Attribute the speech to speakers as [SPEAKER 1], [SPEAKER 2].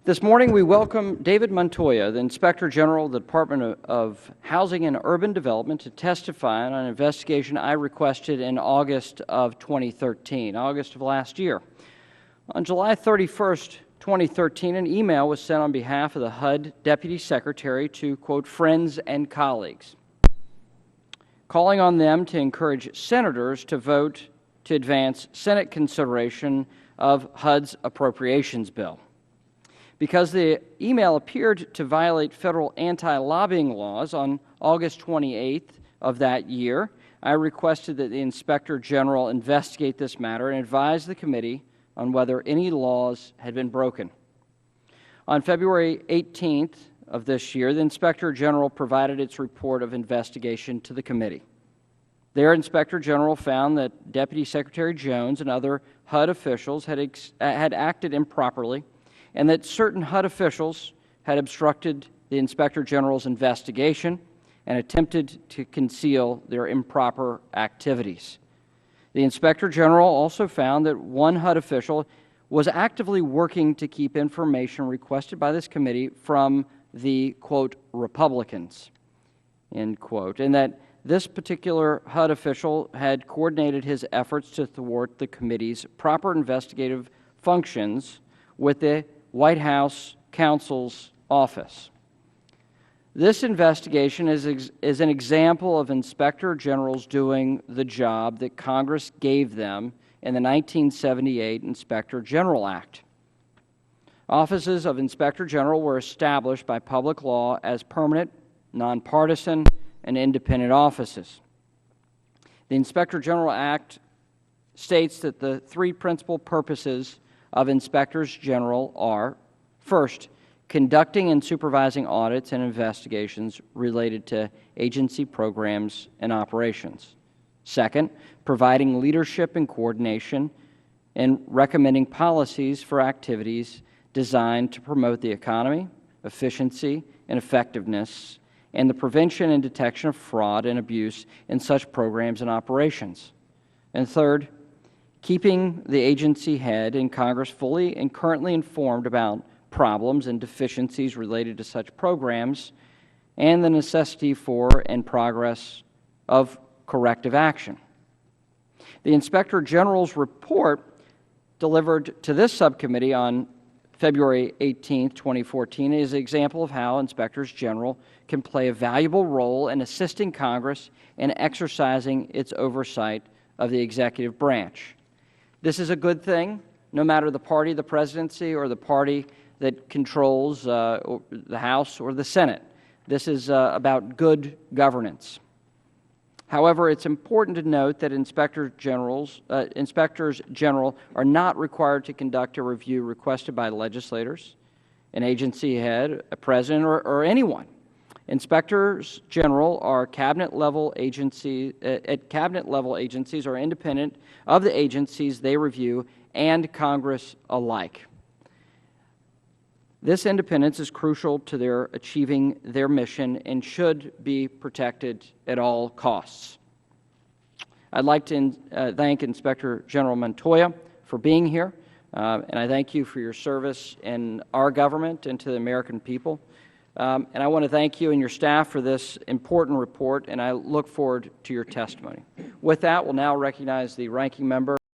[SPEAKER 1] This morning we welcome David Montoya, the Inspector General of the Department of Housing and Urban Development, to testify on an investigation I requested in August of 2013, August of last year. On July 31st, 2013, an email was sent on behalf of the HUD Deputy Secretary to, quote, friends and colleagues, calling on them to encourage senators to vote to advance Senate consideration of HUD's appropriations bill. Because the email appeared to violate federal anti-lobbying laws, on August 28th of that year, I requested that the Inspector General investigate this matter and advise the committee on whether any laws had been broken. On February 18th of this year, the Inspector General provided its report of investigation to the committee. There, Inspector General found that Deputy Secretary Jones and other HUD officials had acted improperly, and that certain HUD officials had obstructed the Inspector General's investigation and attempted to conceal their improper activities. The Inspector General also found that one HUD official was actively working to keep information requested by this committee from the, quote, Republicans, end quote, and that this particular HUD official had coordinated his efforts to thwart the committee's proper investigative functions with the White House counsel's office. This investigation is an example of Inspector Generals doing the job that Congress gave them in the 1978 Inspector General Act. Offices of Inspector General were established by public law as permanent, nonpartisan, and independent offices. The Inspector General Act states that the three principal purposes of Inspectors General are, first, conducting and supervising audits and investigations related to agency programs and operations. Second, providing leadership and coordination and recommending policies for activities designed to promote the economy, efficiency, and effectiveness, and the prevention and detection of fraud and abuse in such programs and operations. And third, keeping the agency head and Congress fully and currently informed about problems and deficiencies related to such programs and the necessity for and progress of corrective action. The Inspector General's report delivered to this subcommittee on February 18, 2014, is an example of how Inspectors General can play a valuable role in assisting Congress in exercising its oversight of the executive branch. This is a good thing, no matter the party, the presidency, or the party that controls the House or the Senate. This is about good governance. However, it's important to note that Inspectors General are not required to conduct a review requested by legislators, an agency head, a president, or anyone. Inspectors General are cabinet-level agencies, are independent of the agencies they review and Congress alike. This independence is crucial to their achieving their mission and should be protected at all costs. I'd like to thank Inspector General Montoya for being here, and I thank you for your service in our government and to the American people. And I want to thank you and your staff for this important report, and I look forward to your testimony. With that, we'll now recognize the ranking member.